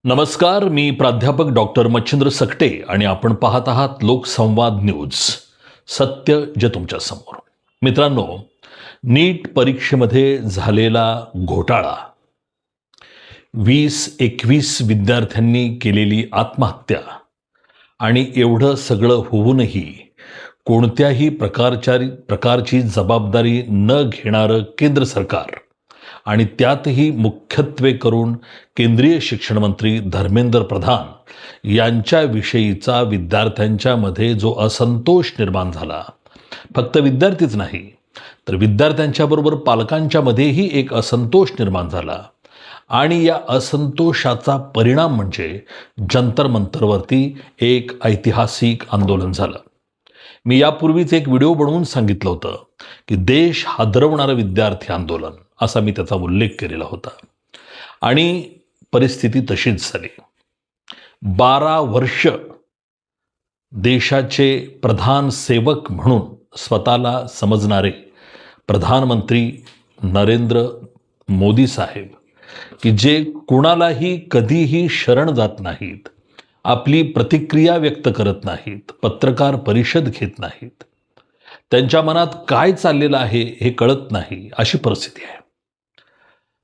नमस्कार, मी प्राध्यापक डॉक्टर मच्छिंद्र सकटे आणि आपण पाहत आहात लोकसंवाद न्यूज. सत्य जे तुमच्या समोर. मित्रांनो, नीट परीक्षेमध्ये झालेला घोटाळा, 20-21 विद्यार्थ्यांनी केलेली आत्महत्या आणि एवढं सगळं होऊनही कोणत्याही प्रकारची जबाबदारी न घेणारं केंद्र सरकार आणि त्यातही मुख्यत्वे करून केंद्रीय शिक्षण मंत्री धर्मेंद्र प्रधान यांच्याविषयीचा विद्यार्थ्यांच्यामध्ये जो असंतोष निर्माण झाला, फक्त विद्यार्थीच नाही तर विद्यार्थ्यांच्याबरोबर पालकांच्यामध्येही एक असंतोष निर्माण झाला आणि या असंतोषाचा परिणाम म्हणजे जंतर मंतरवरती एक ऐतिहासिक आंदोलन झालं. मी यापूर्वीच एक व्हिडिओ बनवून सांगितलं होतं की देश हादरवणारं विद्यार्थी आंदोलन, असा मी त्याचा उल्लेख केलेला होता. आणि परिस्थिती तशीच झाली. 12 वर्ष देशाचे प्रधान सेवक म्हणून स्वतःला समजणारे प्रधानमंत्री नरेंद्र मोदी साहेब, की जे कुणालाही कधीही शरण जात नाहीत, आपली प्रतिक्रिया व्यक्त करत नाहीत, पत्रकार परिषद घेत नाहीत, त्यांच्या मनात काय चाललेलं आहे हे कळत नाही, अशी परिस्थिती आहे.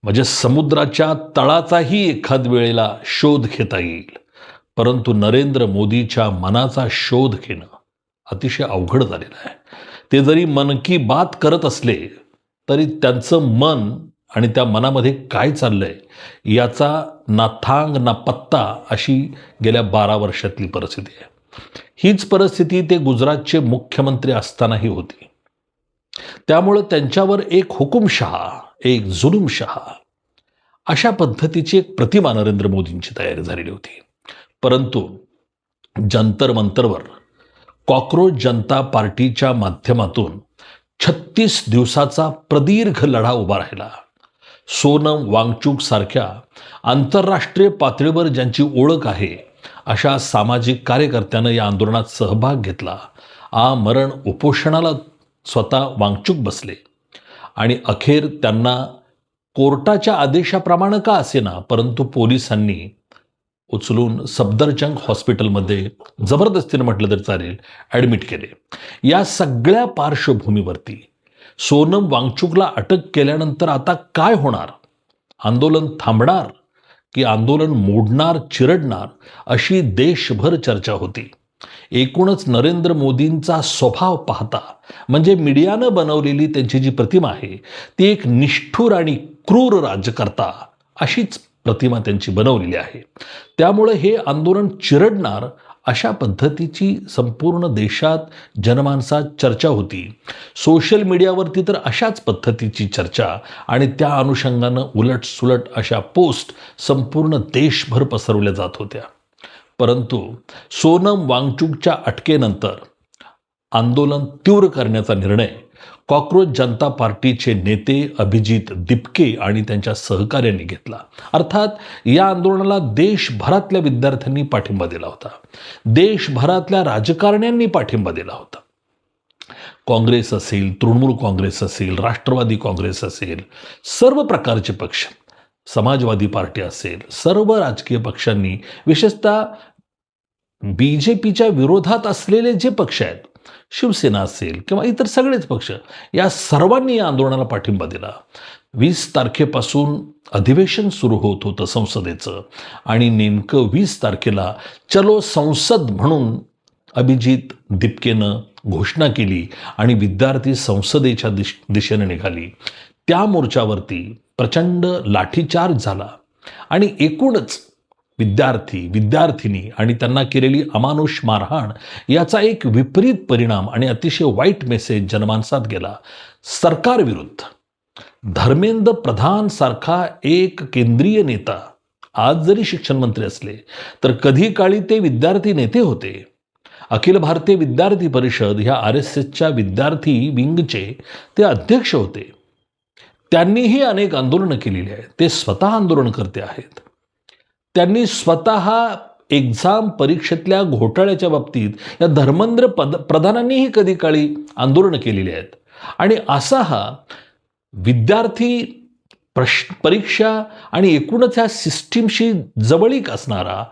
म्हणजे समुद्राच्या तळाचाही एखाद वेळेला शोध घेता येईल, परंतु नरेंद्र मोदीच्या मनाचा शोध घेणं अतिशय अवघड झालेलं आहे. ते जरी मन की बात करत असले तरी त्यांचं मन आणि त्या मनामध्ये काय चाललंय याचा ना थांग ना पत्ता, अशी गेल्या 12 वर्षातली परिस्थिती आहे. हीच परिस्थिती ते गुजरातचे मुख्यमंत्री असतानाही होती. त्यामुळं त्यांच्यावर एक हुकुमशहा, एक जुलूमशहा, अशा पद्धतीची एक प्रतिमा नरेंद्र मोदींची तयारी झालेली होती. परंतु जंतर मंतरवर कॉक्रोच जनता पार्टीच्या माध्यमातून 36 दिवसाचा प्रदीर्घ लढा उभा राहिला. सोनम वांगचुक सारख्या आंतरराष्ट्रीय पातळीवर ज्यांची ओळख आहे अशा सामाजिक कार्यकर्त्यानं या आंदोलनात सहभाग घेतला. आमरण उपोषणाला स्वतः वांगचुक बसले आणि अखेर त्यांना कोर्टाच्या आदेशाप्रमाणे का असेना, परंतु पोलिसांनी उचलून सफदरजंग हॉस्पिटलमध्ये जबरदस्तीने म्हटलं तरी चालेल ॲडमिट केले. या सगळ्या पार्श्वभूमीवरती सोनम वांगचुकला अटक केल्यानंतर आता काय होणार? आंदोलन थांबणार की आंदोलन मोडणार, चिरडणार, अशी देशभर चर्चा होती. एकूणच नरेंद्र मोदींचा स्वभाव पाहता, म्हणजे मीडियानं बनवलेली त्यांची जी प्रतिमा आहे ती एक निष्ठुर आणि क्रूर राज्यकर्ता अशीच प्रतिमा त्यांची बनवलेली आहे. त्यामुळे हे आंदोलन चिरडणार अशा पद्धतीची संपूर्ण देशात जनमानसात चर्चा होती. सोशल मीडियावरती तर अशाच पद्धतीची चर्चा आणि त्या अनुषंगानं उलटसुलट अशा पोस्ट संपूर्ण देशभर पसरवल्या जात होत्या. परंतु सोनम वांगचुकच्या अटकेनंतर आंदोलन तीव्र करण्याचा निर्णय कॉक्रोच जनता पार्टीचे नेते अभिजित दिपके आणि त्यांच्या सहकार्यांनी घेतला. अर्थात या आंदोलनाला देशभरातल्या विद्यार्थ्यांनी पाठिंबा दिला होता, देशभरातल्या राजकारण्यांनी पाठिंबा दिला होता. काँग्रेस असेल, तृणमूल काँग्रेस असेल, राष्ट्रवादी काँग्रेस असेल, सर्व प्रकारचे पक्ष, समाजवादी पार्टी असेल, सर्व राजकीय पक्षांनी, विशेषतः BJPच्या विरोधात असलेले जे पक्ष आहेत, शिवसेना असेल किंवा इतर सगळेच पक्ष, या सर्वांनी या आंदोलनाला पाठिंबा दिला. 20 तारखेपासून अधिवेशन सुरू होत होतं संसदेचं आणि नेमकं 20 तारखेला चलो संसद म्हणून अभिजित दिपकेनं घोषणा केली आणि विद्यार्थी संसदेच्या दिशेने निघाली. त्या मोर्चावरती प्रचंड लाठीचार्ज झाला आणि एकूणच विद्यार्थी, विद्यार्थिनी आणि त्यांना केलेली अमानुष मारहाण याचा एक विपरीत परिणाम आणि अतिशय वाईट मेसेज जनमानसात गेला. सरकारविरुद्ध धर्मेंद्र प्रधान सारखा एक केंद्रीय नेता आज जरी शिक्षण मंत्री असले तर कधी काळी ते विद्यार्थी नेते होते. अखिल भारतीय विद्यार्थी परिषद ह्या RSSच्या विद्यार्थी विंगचे ते अध्यक्ष होते. त्यांनीही अनेक आंदोलनं केलेली आहेत. ते स्वतः आंदोलनकर्ते आहेत. त्यांनी स्वतः एक्झाम परीक्षेतल्या घोटाळ्याच्या बाबतीत या धर्मेंद्र प्रधानांनीही कधी काळी आंदोलनं केलेली आहेत. आणि असा हा विद्यार्थी परीक्षा आणि एकूणच ह्या सिस्टीमशी जवळीक असणारा,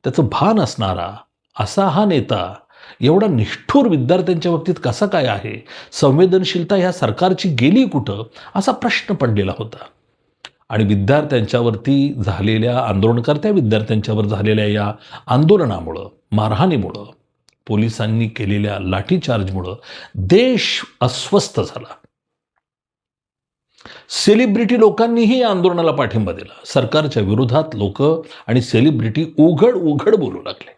त्याचं भान असणारा असा हा नेता एवढा निष्ठुर विद्यार्थ्यांच्या बाबतीत कसा काय आहे? संवेदनशीलता ह्या सरकारची गेली कुठं? असा प्रश्न पडलेला होता. आणि विद्यार्थ्यांच्यावरती झालेल्या आंदोलनकर्त्या विद्यार्थ्यांच्यावर झालेल्या या आंदोलनामुळं, मारहाणीमुळं, पोलिसांनी केलेल्या लाठीचार्जमुळं देश अस्वस्थ झाला. सेलिब्रिटी लोकांनीही या आंदोलनाला पाठिंबा दिला. सरकारच्या विरोधात लोक आणि सेलिब्रिटी उघड उघड बोलू लागले.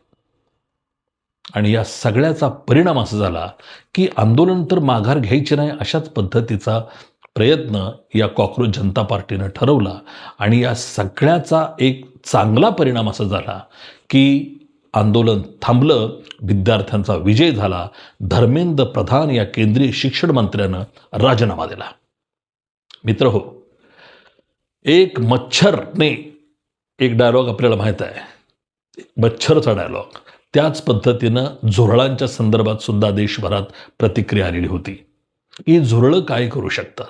आणि या सगळ्याचा परिणाम असा झाला की आंदोलन तर माघार घ्यायची नाही अशाच पद्धतीचा प्रयत्न या कॉक्रोच जनता पार्टीनं ठरवला. आणि या सगळ्याचा एक चांगला परिणाम असा झाला की आंदोलन थांबलं, विद्यार्थ्यांचा विजय झाला. धर्मेंद्र प्रधान या केंद्रीय शिक्षण मंत्र्यानं राजीनामा दिला. मित्र हो, एक मच्छरने एक डायलॉग आपल्याला माहीत आहे, मच्छरचा डायलॉग. त्याच पद्धतीनं झुरळांच्या संदर्भात सुद्धा देशभरात प्रतिक्रिया आलेली होती की झुरळं काय करू शकतात,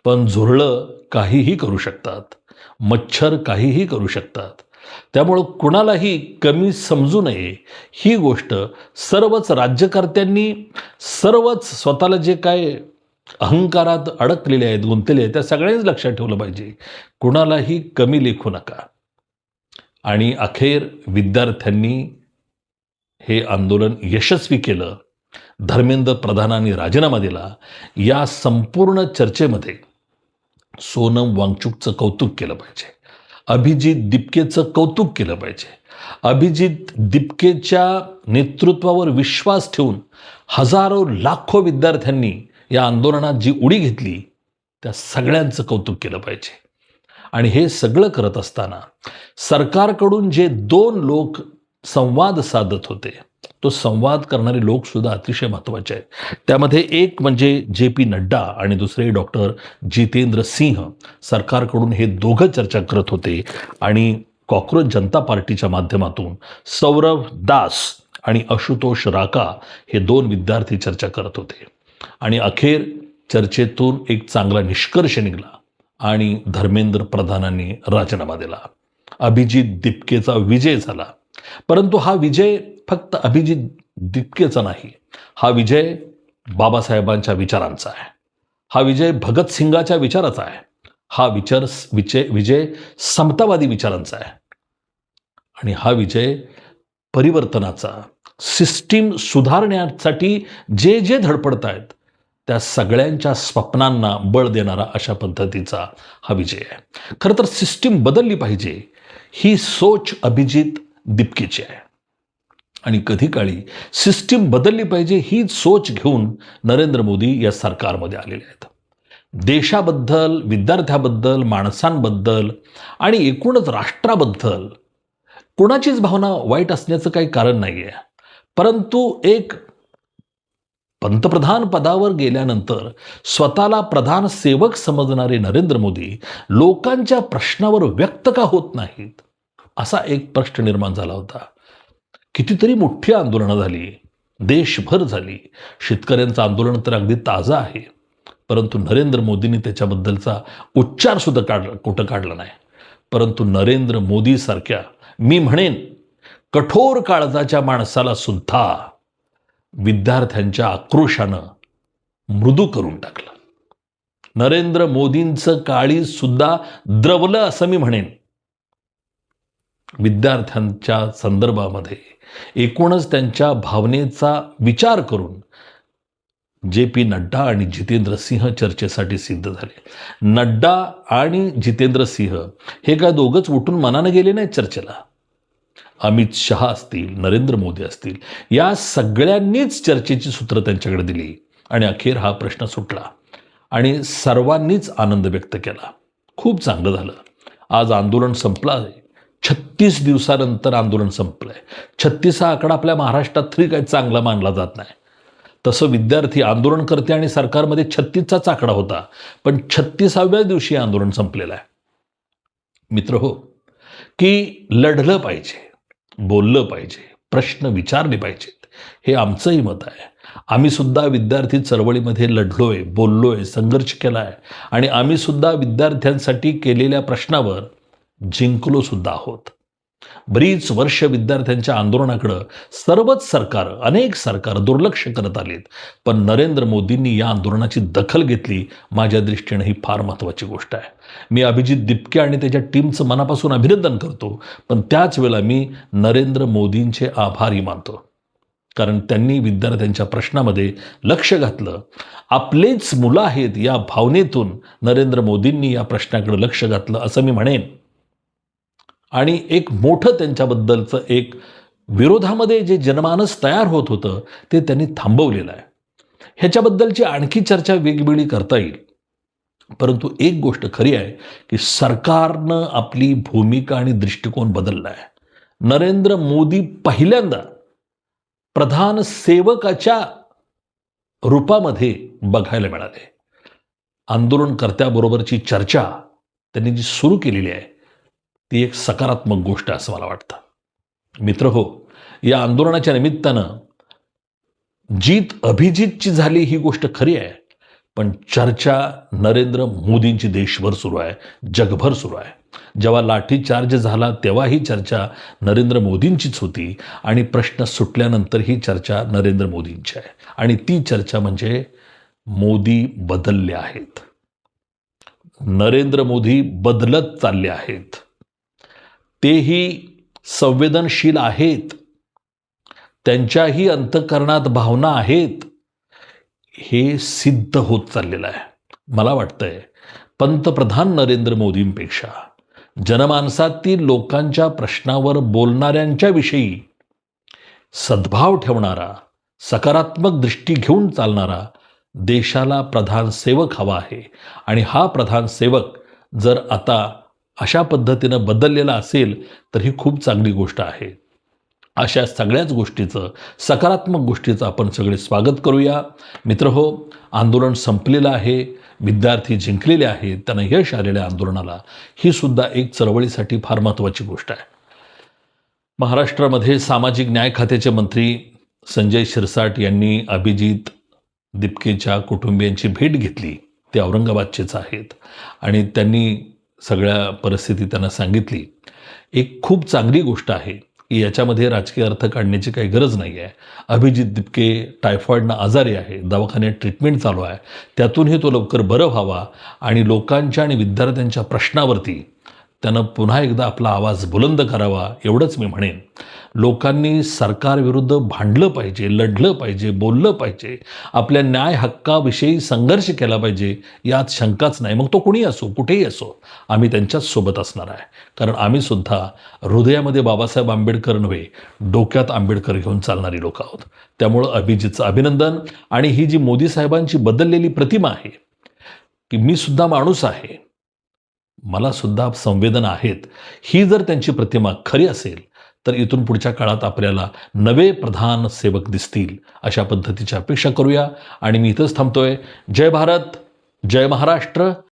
पण झुरळं काहीही करू शकतात, मच्छर काहीही करू शकतात. त्यामुळं कुणालाही कमी समजू नये ही गोष्ट सर्वच राज्यकर्त्यांनी, सर्वच स्वतःला जे काय अहंकारात अडकलेले आहेत, गुंतलेले आहेत, त्या सगळ्यांनीच लक्षात ठेवलं पाहिजे. कुणालाही कमी लेखू नका. आणि अखेर विद्यार्थ्यांनी हे आंदोलन यशस्वी केलं. धर्मेंद्र प्रधानांनी राजीनामा दिला. या संपूर्ण चर्चेमध्ये सोनम वांगचुकचं कौतुक केलं पाहिजे, अभिजित दिपकेचं कौतुक केलं पाहिजे. अभिजित दिपकेच्या नेतृत्वावर विश्वास ठेवून हजारो लाखो विद्यार्थ्यांनी या आंदोलनात जी उडी घेतली त्या सगळ्यांचं कौतुक केलं पाहिजे. आणि हे सगळं करत असताना सरकारकडून जे 2 लोक संवाद साधत होते, तो संवाद करणारे लोक सुद्धा अतिशय महत्त्वाचे आहेत. त्यामध्ये एक म्हणजे JP नड्डा आणि दुसरे डॉक्टर जितेंद्र सिंह. सरकारकडून हे दोघं चर्चा करत होते आणि कॉक्रोच जनता पार्टीच्या माध्यमातून सौरभ दास आणि आशुतोष राका हे 2 विद्यार्थी चर्चा करत होते. आणि अखेर चर्चेतून एक चांगला निष्कर्ष निघाला आणि धर्मेंद्र प्रधानांनी राजीनामा दिला. अभिजित दिपकेचा विजय झाला. परंतु हा विजय फक्त अभिजित दिपकेचा नाही, हा विजय बाबासाहेबांच्या विचारांचा आहे, हा विजय भगतसिंगाच्या विचाराचा आहे, हा विजय समतावादी विचारांचा आहे. आणि हा विजय परिवर्तनाचा, सिस्टीम सुधारण्यासाठी जे जे धडपडत आहेत त्या सगळ्यांच्या स्वप्नांना बळ देणारा अशा पद्धतीचा हा विजय आहे. खरं तर सिस्टीम बदलली पाहिजे ही सोच अभिजित दिपकेची आहे. आणि कधी काळी सिस्टीम बदलली पाहिजे ही सोच घेऊन नरेंद्र मोदी या सरकारमध्ये आलेले आहेत. देशाबद्दल, विद्यार्थ्याबद्दल, माणसांबद्दल आणि एकूणच राष्ट्राबद्दल कोणाचीच भावना वाईट असण्याचं काही कारण नाही आहे. परंतु एक पंतप्रधान पदावर गेल्यानंतर स्वतःला प्रधान सेवक समजणारे नरेंद्र मोदी लोकांच्या प्रश्नावर व्यक्त का होत नाहीत, असा एक प्रश्न निर्माण झाला होता. कितीतरी मोठी आंदोलनं झाली, देशभर झाली. शेतकऱ्यांचं आंदोलन तर अगदी ताजं आहे, परंतु नरेंद्र मोदींनी त्याच्याबद्दलचा उच्चार सुद्धा कुठं काढला नाही. परंतु नरेंद्र मोदी सारख्या, मी म्हणेन कठोर काळजाच्या माणसाला सुद्धा विद्यार्थ्यांच्या आक्रोशानं मृदू करून टाकलं. नरेंद्र मोदींचं काळीज सुद्धा द्रवलं असं मी म्हणेन. विद्यार्थ्यांच्या संदर्भामध्ये एकूणच त्यांच्या भावनेचा विचार करून JP नड्डा आणि जितेंद्र सिंह चर्चेसाठी सिद्ध झाले. नड्डा आणि जितेंद्र सिंह हे काय दोघंच उठून मनानं गेले नाहीत चर्चेला. अमित शहा असतील, नरेंद्र मोदी असतील, या सगळ्यांनीच चर्चेची सूत्र त्यांच्याकडे दिली आणि अखेर हा प्रश्न सुटला आणि सर्वांनीच आनंद व्यक्त केला. खूप चांगलं झालं. आज आंदोलन संपलं आहे. 36 दिवसानंतर आंदोलन संपलंय. 36 हा आकडा आपल्या महाराष्ट्रात तरी काही चांगला मानला जात नाही. तसं विद्यार्थी, आंदोलनकर्ते आणि सरकारमध्ये 36चाच आकडा होता, पण 36व्या दिवशी आंदोलन संपलेलं आहे. मित्र हो, की लढलं पाहिजे, बोललं पाहिजे, प्रश्न विचारले पाहिजेत, हे आमचंही मत आहे. आम्ही सुद्धा विद्यार्थी चळवळीमध्ये लढलोय, बोललोय, संघर्ष केलाय आणि आम्ही सुद्धा विद्यार्थ्यांसाठी केलेल्या प्रश्नावर जिंकलो सुद्धा आहोत. बरीच वर्ष विद्यार्थ्यांच्या आंदोलनाकडे सर्वच सरकार, अनेक सरकार दुर्लक्ष करत आलीत, पण नरेंद्र मोदींनी या आंदोलनाची दखल घेतली. माझ्या दृष्टीने ही फार महत्त्वाची गोष्ट आहे. मी अभिजित दिपके आणि त्याच्या टीमचं मनापासून अभिनंदन करतो, पण त्याच वेळेला मी नरेंद्र मोदींचे आभारही मानतो, कारण त्यांनी विद्यार्थ्यांच्या प्रश्नामध्ये लक्ष घातलं. आपलेच मुलं आहेत या भावनेतून नरेंद्र मोदींनी या प्रश्नाकडे लक्ष घातलं असं मी म्हणेन. आणि एक मोठं त्यांच्याबद्दलचं एक विरोधामध्ये जे जनमानस तयार होत होतं ते त्यांनी थांबवलेलं आहे. ह्याच्याबद्दलची आणखी चर्चा वेगवेगळी करता येईल, परंतु एक गोष्ट खरी आहे की सरकारनं आपली भूमिका आणि दृष्टिकोन बदलला आहे. नरेंद्र मोदी पहिल्यांदा प्रधान सेवकाच्या रूपामध्ये बघायला मिळाले. आंदोलनकर्त्याबरोबरची चर्चा त्यांनी जी सुरू केलेली आहे ती एक सकारात्मक गोष्ट आहे असं मला वाटतं. मित्रहो, या आंदोलनाच्या निमित्तानं जीत अभिजितची झाली ही गोष्ट खरी आहे, पण चर्चा नरेंद्र मोदींची देशभर सुरू आहे, जगभर सुरू आहे. जेव्हा लाठीचार्ज झाला तेव्हा ही चर्चा नरेंद्र मोदींचीच होती आणि प्रश्न सुटल्यानंतर ही चर्चा नरेंद्र मोदींची आहे. आणि ती चर्चा म्हणजे मोदी बदलले आहेत. नरेंद्र मोदी बदलत चालले आहेत. तेही संवेदनशील आहेत. त्यांच्याही अंतःकरणात भावना आहेत. हे सिद्ध होत चाललेलं आहे. मला वाटतंय पंतप्रधान नरेंद्र मोदींपेक्षा जनमानसातील लोकांच्या प्रश्नावर बोलणाऱ्यांच्या विषयी सद्भाव ठेवणारा, सकारात्मक दृष्टी घेऊन चालणारा देशाला प्रधान सेवक हवा आहे. आणि हा प्रधान सेवक जर आता अशा पद्धतीनं बदललेला असेल तर ही खूप चांगली गोष्ट आहे. अशा सगळ्याच गोष्टीचं, सकारात्मक गोष्टीचं आपण सगळे स्वागत करूया. मित्रहो, आंदोलन संपलेलं आहे, विद्यार्थी जिंकलेले आहेत, त्यांना यश आलेल्या आंदोलनाला ही सुद्धा एक चळवळीसाठी फार महत्त्वाची गोष्ट आहे. महाराष्ट्रामध्ये सामाजिक न्याय खात्याचे मंत्री संजय शिरसाट यांनी अभिजित दिपकेच्या कुटुंबियांची भेट घेतली. ते औरंगाबादचेच आहेत आणि त्यांनी सगळ्या परिस्थिती त्यांना सांगितली. एक खूप चांगली गोष्ट आहे की याच्यामध्ये राजकीय अर्थ काढण्याची काही गरज नाही आहे. अभिजित दिपके टायफॉईडनं आजारी आहे, दवाखान्यात ट्रीटमेंट चालू आहे, त्यातूनही तो लवकर बरं व्हावा आणि लोकांच्या आणि विद्यार्थ्यांच्या प्रश्नावरती त्यानं पुन्हा एकदा आपला आवाज बुलंद करावा एवढंच मी म्हणेन. लोकांनी सरकारविरुद्ध भांडलं पाहिजे, लढलं पाहिजे, बोललं पाहिजे, आपल्या न्याय हक्काविषयी संघर्ष केला पाहिजे, यात शंकाच नाही. मग तो कुणी असो, कुठेही असो, आम्ही त्यांच्याच सोबत असणार आहे. कारण आम्ही सुद्धा हृदयामध्ये बाबासाहेब आंबेडकर नव्हे, डोक्यात आंबेडकर घेऊन चालणारी लोक आहोत. त्यामुळं अभिजितचं अभिनंदन. आणि ही जी मोदी साहेबांची बदललेली प्रतिमा आहे की मी सुद्धा माणूस आहे, मला सुद्धा संवेदना आहेत, ही जर त्यांची प्रतिमा खरी असेल तर इथून पुढच्या काळात आपल्याला नवे प्रधान सेवक दिसतील अशा पद्धतीची अपेक्षा करूया. आणि मी इथंच थांबतोय. जय भारत, जय महाराष्ट्र.